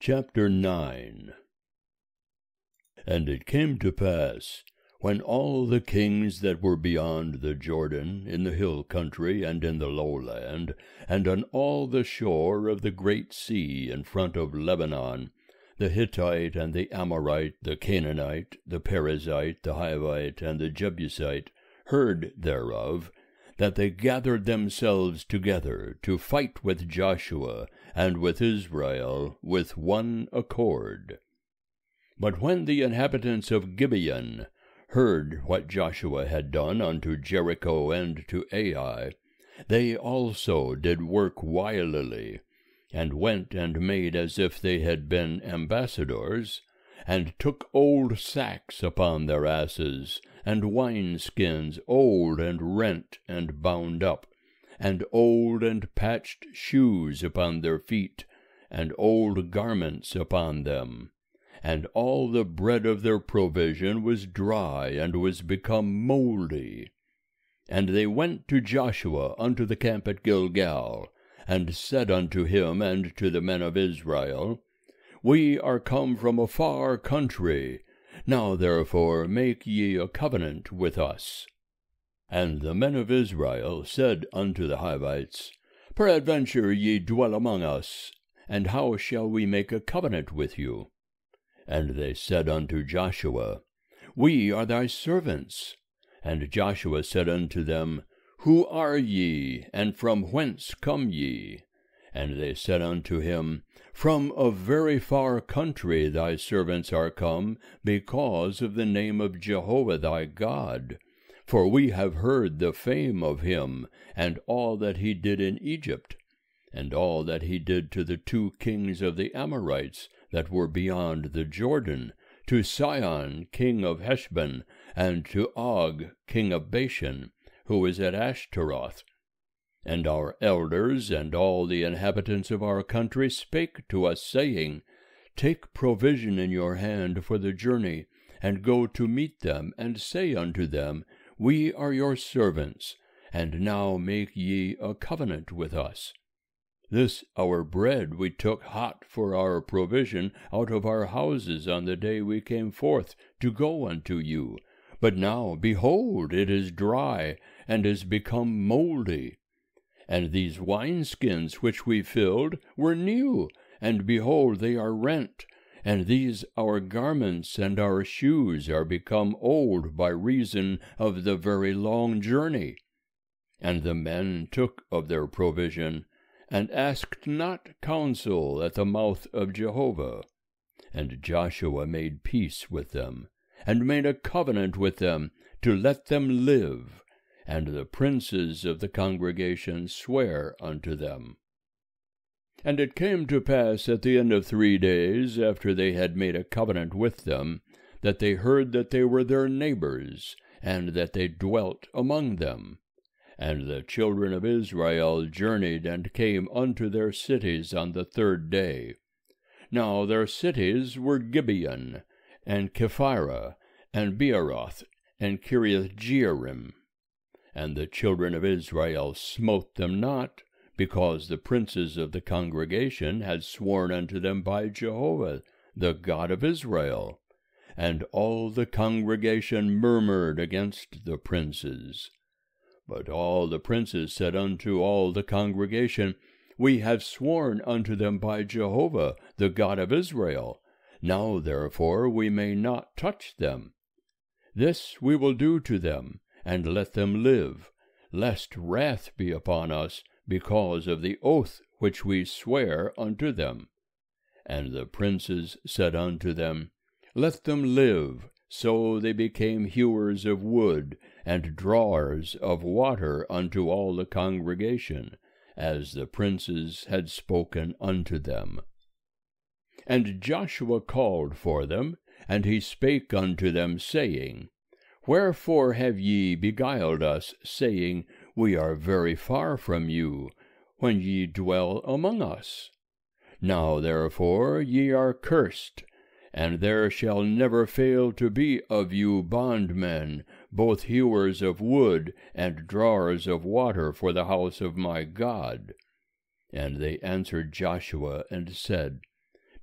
Chapter 9. And it came to pass, when all the kings that were beyond the Jordan, in the hill country and in the lowland, and on all the shore of the great sea in front of Lebanon, the Hittite and the Amorite, the Canaanite, the Perizzite, the Hivite, and the Jebusite, heard thereof, that they gathered themselves together to fight with Joshua and with Israel with one accord. But when the inhabitants of Gibeon heard what Joshua had done unto Jericho and to Ai, they also did work wilily, and went and made as if they had been ambassadors, and took old sacks upon their asses, and wineskins old and rent and bound up, and old and patched shoes upon their feet, and old garments upon them. And all the bread of their provision was dry, and was become mouldy. And they went to Joshua unto the camp at Gilgal, and said unto him and to the men of Israel, We are come from a far country. Now therefore make ye a covenant with us. And the men of Israel said unto the Hivites, Peradventure ye dwell among us, and how shall we make a covenant with you? And they said unto Joshua, We are thy servants. And Joshua said unto them, Who are ye, and from whence come ye? And they said unto him, From a very far country thy servants are come, because of the name of Jehovah thy God. For we have heard the fame of him, and all that he did in Egypt, and all that he did to the 2 kings of the Amorites that were beyond the Jordan, to Sihon king of Heshbon, and to Og king of Bashan, who is at Ashtaroth. And our elders and all the inhabitants of our country spake to us, saying, Take provision in your hand for the journey, and go to meet them, and say unto them, We are your servants, and now make ye a covenant with us. This our bread we took hot for our provision out of our houses on the day we came forth to go unto you. But now, behold, it is dry, and is become mouldy. And these wineskins which we filled were new, and behold, they are rent. And these our garments and our shoes are become old by reason of the very long journey. And the men took of their provision, and asked not counsel at the mouth of Jehovah. And Joshua made peace with them, and made a covenant with them to let them live. And the princes of the congregation sware unto them. And it came to pass at the end of 3 days, after they had made a covenant with them, that they heard that they were their neighbors, and that they dwelt among them. And the children of Israel journeyed and came unto their cities on the 3rd day. Now their cities were Gibeon, and Kephirah, and Beeroth, and Kiriath-jearim. And the children of Israel smote them not, because the princes of the congregation had sworn unto them by Jehovah, the God of Israel. And all the congregation murmured against the princes. But all the princes said unto all the congregation, We have sworn unto them by Jehovah, the God of Israel. Now therefore we may not touch them. This we will do to them, and let them live, lest wrath be upon us, because of the oath which we swear unto them. And the princes said unto them, Let them live. So they became hewers of wood, and drawers of water unto all the congregation, as the princes had spoken unto them. And Joshua called for them, and he spake unto them, saying, Wherefore have ye beguiled us, saying, We are very far from you, when ye dwell among us? Now therefore ye are cursed, and there shall never fail to be of you bondmen, both hewers of wood and drawers of water for the house of my God. And they answered Joshua and said,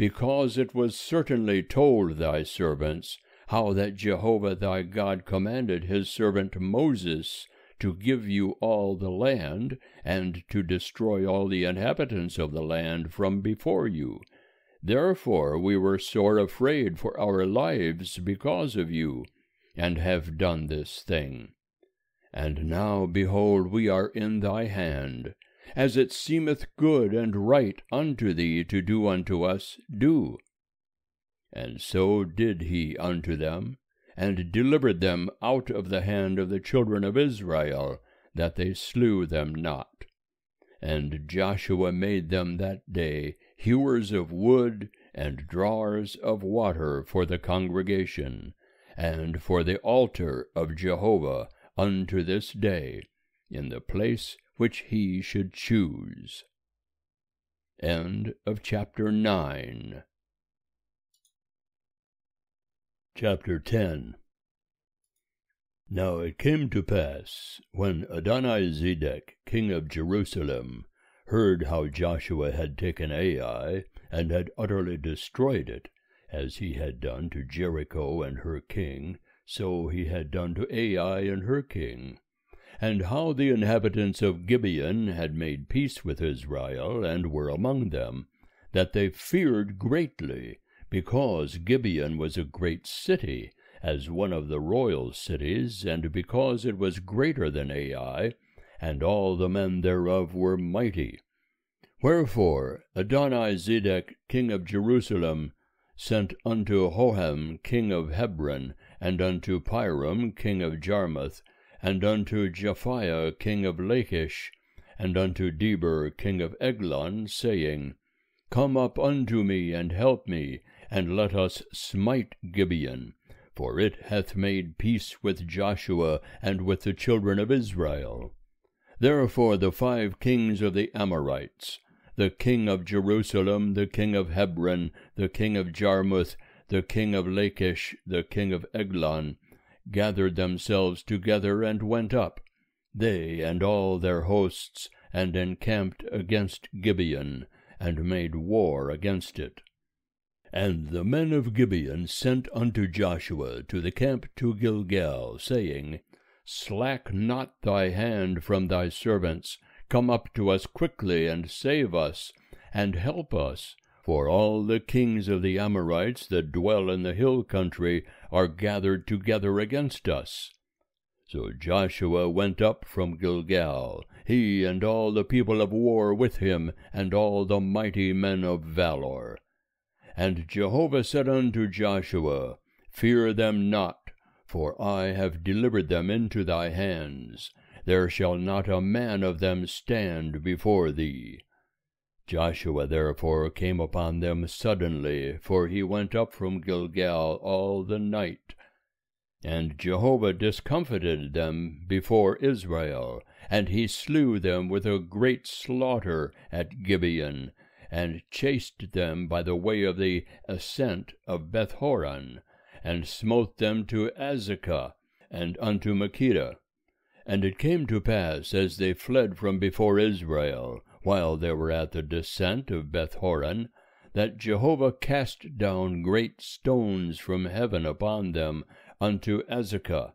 because it was certainly told thy servants, how that Jehovah thy God commanded his servant Moses to give you all the land, and to destroy all the inhabitants of the land from before you. Therefore we were sore afraid for our lives because of you, and have done this thing. And now, behold, we are in thy hand. As it seemeth good and right unto thee to do unto us, do. And so did he unto them, and delivered them out of the hand of the children of Israel, that they slew them not. And Joshua made them that day hewers of wood and drawers of water for the congregation, and for the altar of Jehovah unto this day, in the place which he should choose. End of chapter 9. Chapter 10. Now it came to pass, when Adonizedec, king of Jerusalem, heard how Joshua had taken Ai, and had utterly destroyed it, as he had done to Jericho and her king, so he had done to Ai and her king, and how the inhabitants of Gibeon had made peace with Israel, and were among them, that they feared greatly, because Gibeon was a great city, as one of the royal cities, and because it was greater than Ai, and all the men thereof were mighty. Wherefore Adonizedec, king of Jerusalem, sent unto Hoham, king of Hebron, and unto Piram, king of Jarmuth, and unto Japhiah, king of Lachish, and unto Deber, king of Eglon, saying, Come up unto me, and help me, and let us smite Gibeon, for it hath made peace with Joshua and with the children of Israel. Therefore the 5 kings of the Amorites, the king of Jerusalem, the king of Hebron, the king of Jarmuth, the king of Lachish, the king of Eglon, gathered themselves together and went up, they and all their hosts, and encamped against Gibeon, and made war against it. And the men of Gibeon sent unto Joshua to the camp to Gilgal, saying, Slack not thy hand from thy servants, come up to us quickly, and save us, and help us, for all the kings of the Amorites that dwell in the hill country are gathered together against us. So Joshua went up from Gilgal, he and all the people of war with him, and all the mighty men of valor. And Jehovah said unto Joshua, Fear them not, for I have delivered them into thy hands. There shall not a man of them stand before thee. Joshua therefore came upon them suddenly, for he went up from Gilgal all the night. And Jehovah discomfited them before Israel, and he slew them with a great slaughter at Gibeon, and chased them by the way of the ascent of Bethhoron, and smote them to Azekah, and unto Makkedah. And it came to pass, as they fled from before Israel, while they were at the descent of Bethhoron, that Jehovah cast down great stones from heaven upon them unto Azekah,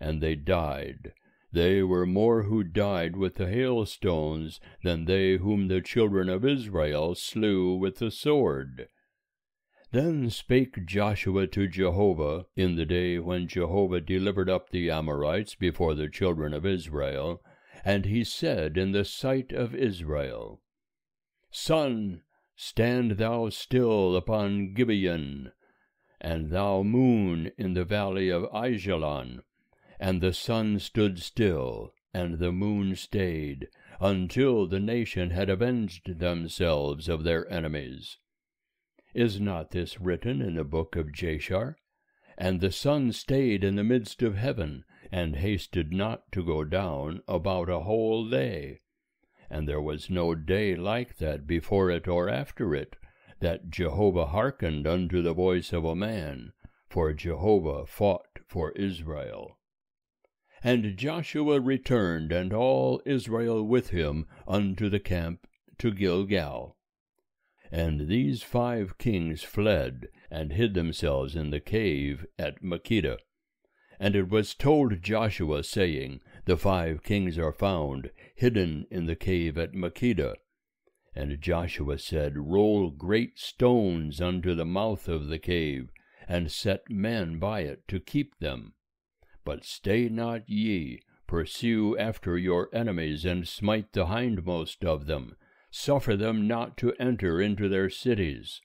and they died. They were more who died with the hailstones than they whom the children of Israel slew with the sword. Then spake Joshua to Jehovah in the day when Jehovah delivered up the Amorites before the children of Israel, and he said in the sight of Israel, Sun, stand thou still upon Gibeon, and thou moon in the valley of Aijalon. And the sun stood still, and the moon stayed, until the nation had avenged themselves of their enemies. Is not this written in the book of Jashar? And the sun stayed in the midst of heaven, and hasted not to go down about a whole day. And there was no day like that before it or after it, that Jehovah hearkened unto the voice of a man, for Jehovah fought for Israel. And Joshua returned, and all Israel with him, unto the camp to Gilgal. And these 5 kings fled, and hid themselves in the cave at Makkedah. And it was told Joshua, saying, The 5 kings are found, hidden in the cave at Makkedah. And Joshua said, Roll great stones unto the mouth of the cave, and set men by it to keep them. But stay not ye, pursue after your enemies, and smite the hindmost of them. Suffer them not to enter into their cities.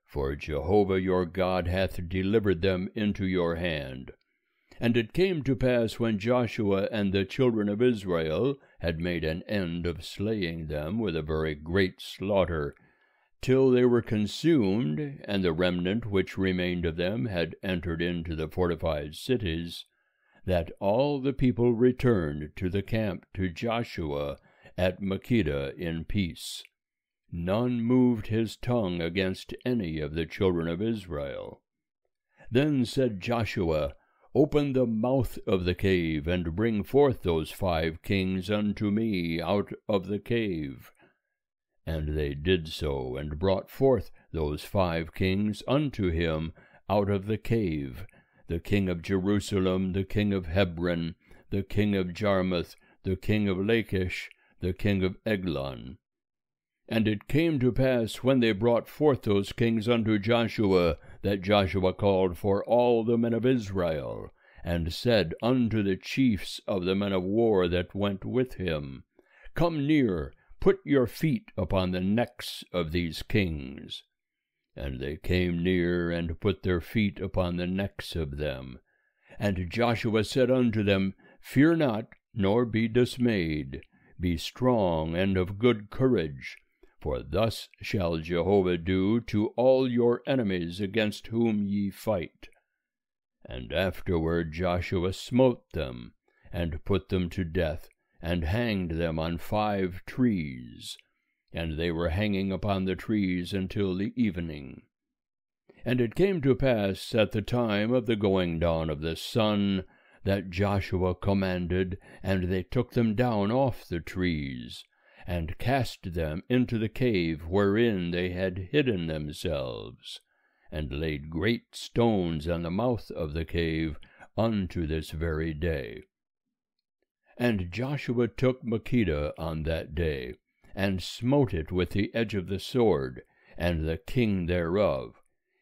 For Jehovah your God hath delivered them into your hand. And it came to pass, when Joshua and the children of Israel had made an end of slaying them with a very great slaughter, till they were consumed, and the remnant which remained of them had entered into the fortified cities, that all the people returned to the camp to Joshua at Makkedah in peace. None moved his tongue against any of the children of Israel. Then said Joshua, Open the mouth of the cave, and bring forth those 5 kings unto me out of the cave. And they did so, and brought forth those 5 kings unto him out of the cave, the king of Jerusalem, the king of Hebron, the king of Jarmuth, the king of Lachish, the king of Eglon. And it came to pass, when they brought forth those kings unto Joshua, that Joshua called for all the men of Israel, and said unto the chiefs of the men of war that went with him, Come near, put your feet upon the necks of these kings. And they came near, and put their feet upon the necks of them. And Joshua said unto them, Fear not, nor be dismayed. Be strong and of good courage, for thus shall Jehovah do to all your enemies against whom ye fight. And afterward Joshua smote them, and put them to death, and hanged them on 5 trees. And they were hanging upon the trees until the evening. And it came to pass at the time of the going down of the sun, that Joshua commanded, and they took them down off the trees, and cast them into the cave wherein they had hidden themselves, and laid great stones on the mouth of the cave unto this very day. And Joshua took Makkedah on that day, and smote it with the edge of the sword, and the king thereof.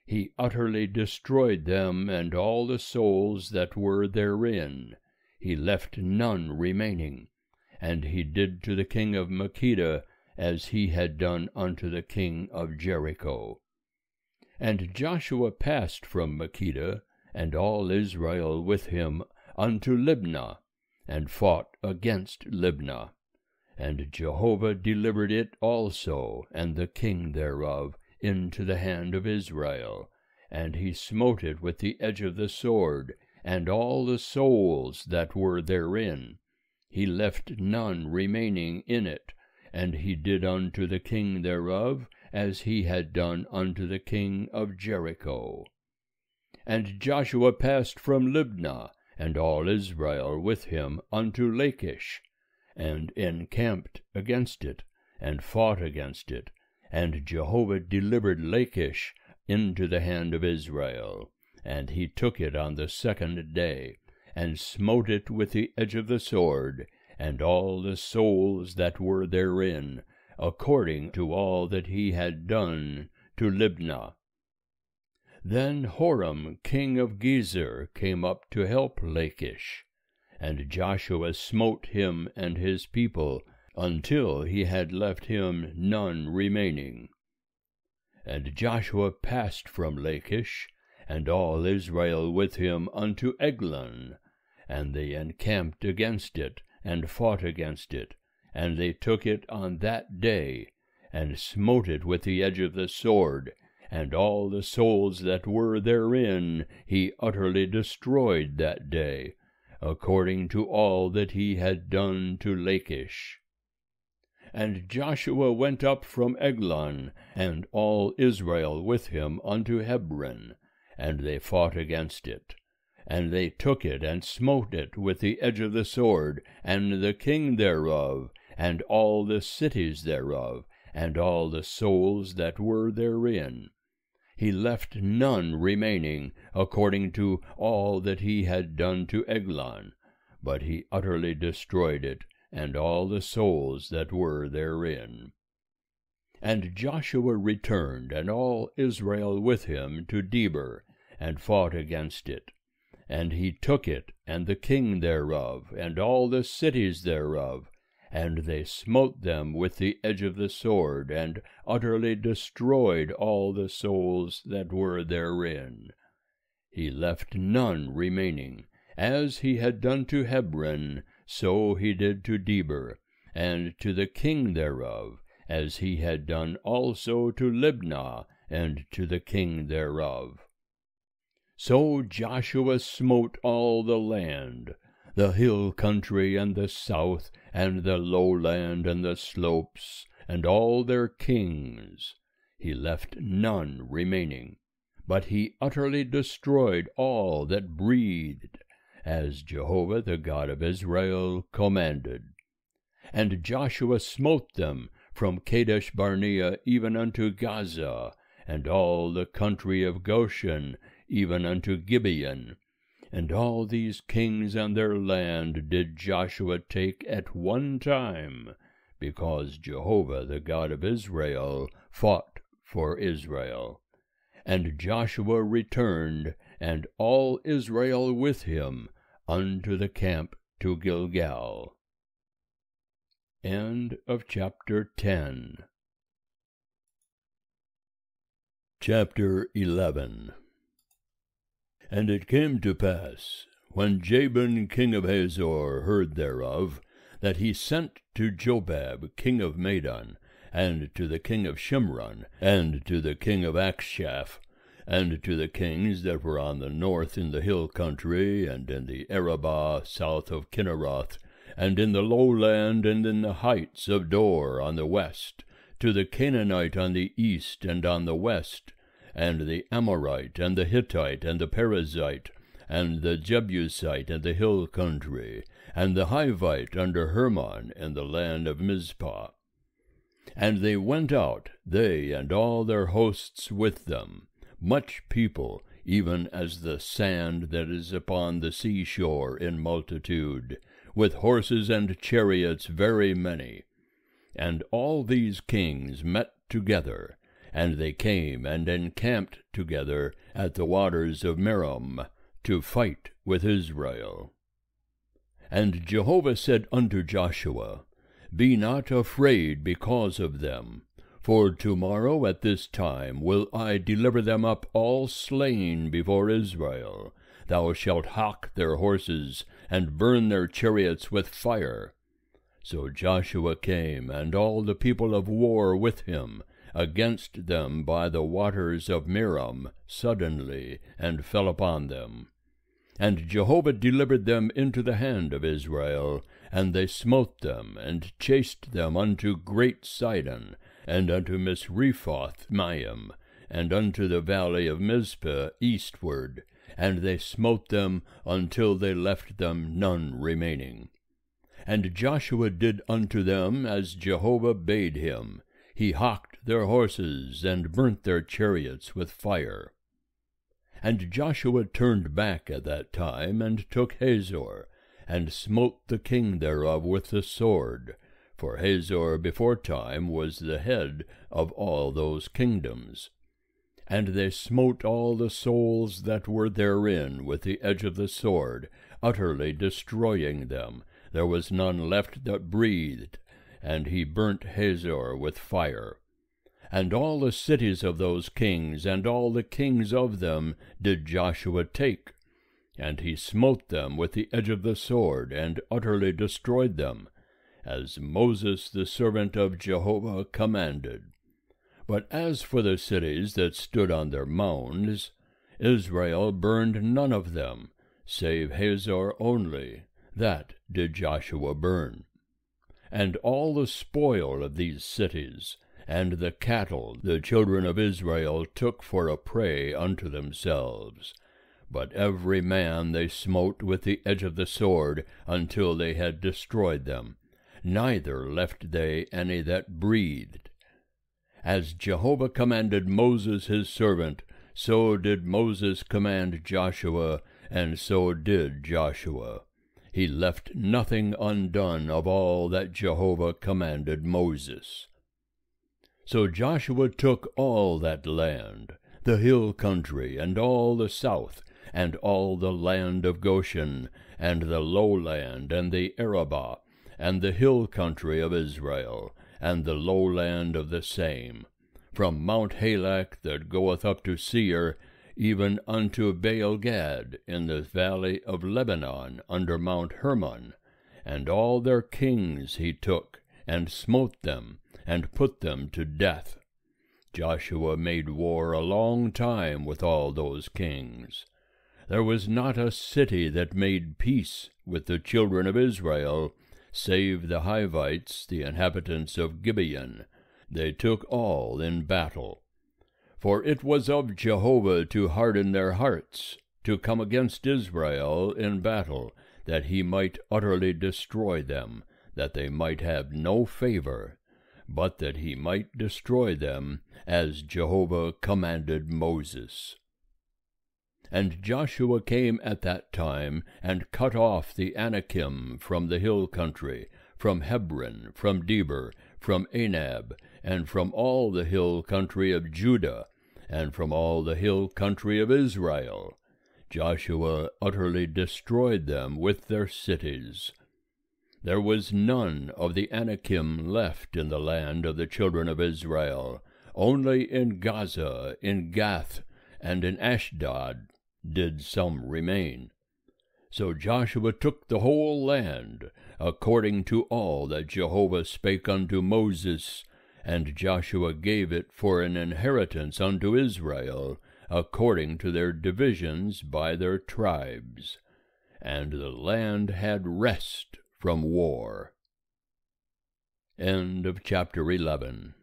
He utterly destroyed them and all the souls that were therein. He left none remaining. And he did to the king of Makkedah as he had done unto the king of Jericho. And Joshua passed from Makkedah, and all Israel with him, unto Libnah, and fought against Libnah. And Jehovah delivered it also, and the king thereof, into the hand of Israel. And he smote it with the edge of the sword, and all the souls that were therein. He left none remaining in it. And he did unto the king thereof as he had done unto the king of Jericho. And Joshua passed from Libnah, and all Israel with him, unto Lachish, and encamped against it, and fought against it. And Jehovah delivered Lachish into the hand of Israel. And he took it on the 2nd day, and smote it with the edge of the sword, and all the souls that were therein, according to all that he had done to Libnah. Then Horam king of Gezer came up to help Lachish, and Joshua smote him and his people, until he had left him none remaining. And Joshua passed from Lachish, and all Israel with him, unto Eglon, and they encamped against it, and fought against it, and they took it on that day, and smote it with the edge of the sword, and all the souls that were therein he utterly destroyed that day, according to all that he had done to Lachish. And Joshua went up from Eglon, and all Israel with him, unto Hebron, and they fought against it. And they took it, and smote it with the edge of the sword, and the king thereof, and all the cities thereof, and all the souls that were therein. He left none remaining according to all that he had done to Eglon, but he utterly destroyed it, and all the souls that were therein. And Joshua returned, and all Israel with him, to Debir, and fought against it. And he took it, and the king thereof, and all the cities thereof, and they smote them with the edge of the sword, and utterly destroyed all the souls that were therein. He left none remaining. As he had done to Hebron, so he did to Debir, and to the king thereof, as he had done also to Libnah, and to the king thereof. So Joshua smote all the land, the hill country, and the south, and the lowland, and the slopes, and all their kings. He left none remaining, but he utterly destroyed all that breathed, as Jehovah the God of Israel commanded. And Joshua smote them from Kadesh Barnea even unto Gaza, and all the country of Goshen even unto Gibeon. And all these kings and their land did Joshua take at one time, because Jehovah the God of Israel fought for Israel. And Joshua returned, and all Israel with him, unto the camp to Gilgal. End of chapter 10. Chapter 11. And it came to pass, when Jabin king of Hazor heard thereof, that he sent to Jobab king of Madon, and to the king of Shimron, and to the king of Akshaph, and to the kings that were on the north in the hill country, and in the Arabah south of Kinneroth, and in the lowland, and in the heights of Dor on the west, to the Canaanite on the east and on the west, and the Amorite, and the Hittite, and the Perizzite, and the Jebusite, and the hill country, and the Hivite under Hermon in the land of Mizpah. And they went out, they and all their hosts with them, much people, even as the sand that is upon the seashore in multitude, with horses and chariots very many. And all these kings met together, and they came and encamped together at the waters of Merom, to fight with Israel. And Jehovah said unto Joshua, Be not afraid because of them, for tomorrow at this time will I deliver them up all slain before Israel. Thou shalt hock their horses, and burn their chariots with fire. So Joshua came, and all the people of war with him, against them by the waters of Merom suddenly, and fell upon them. And Jehovah delivered them into the hand of Israel, and they smote them, and chased them unto great Sidon, and unto Misrephoth Maim, and unto the valley of Mizpeh eastward, and they smote them until they left them none remaining. And Joshua did unto them as Jehovah bade him. He hocked their horses, and burnt their chariots with fire. And Joshua turned back at that time, and took Hazor, and smote the king thereof with the sword, for Hazor beforetime was the head of all those kingdoms. And they smote all the souls that were therein with the edge of the sword, utterly destroying them. There was none left that breathed, and he burnt Hazor with fire. And all the cities of those kings, and all the kings of them, did Joshua take. And he smote them with the edge of the sword, and utterly destroyed them, as Moses the servant of Jehovah commanded. But as for the cities that stood on their mounds, Israel burned none of them, save Hazor only. That did Joshua burn. And all the spoil of these cities, and the cattle the children of Israel took for a prey unto themselves. But every man they smote with the edge of the sword until they had destroyed them. Neither left they any that breathed. As Jehovah commanded Moses his servant, so did Moses command Joshua, and so did Joshua. He left nothing undone of all that Jehovah commanded Moses. So Joshua took all that land, the hill country, and all the south, and all the land of Goshen, and the lowland, and the Arabah, and the hill country of Israel, and the lowland of the same, from Mount Halak that goeth up to Seir, even unto Baal-gad in the valley of Lebanon under Mount Hermon. And all their kings he took, and smote them, and put them to death. Joshua made war a long time with all those kings. There was not a city that made peace with the children of Israel, save the Hivites, the inhabitants of Gibeon. They took all in battle. For it was of Jehovah to harden their hearts, to come against Israel in battle, that he might utterly destroy them, that they might have no favor, but that he might destroy them, as Jehovah commanded Moses. And Joshua came at that time, and cut off the Anakim from the hill country, from Hebron, from Debir, from Anab, and from all the hill country of Judah, and from all the hill country of Israel. Joshua utterly destroyed them with their cities. There was none of the Anakim left in the land of the children of Israel. Only in Gaza, in Gath, and in Ashdod did some remain. So Joshua took the whole land, according to all that Jehovah spake unto Moses, and Joshua gave it for an inheritance unto Israel, according to their divisions by their tribes. And the land had rest from war. End of chapter 11.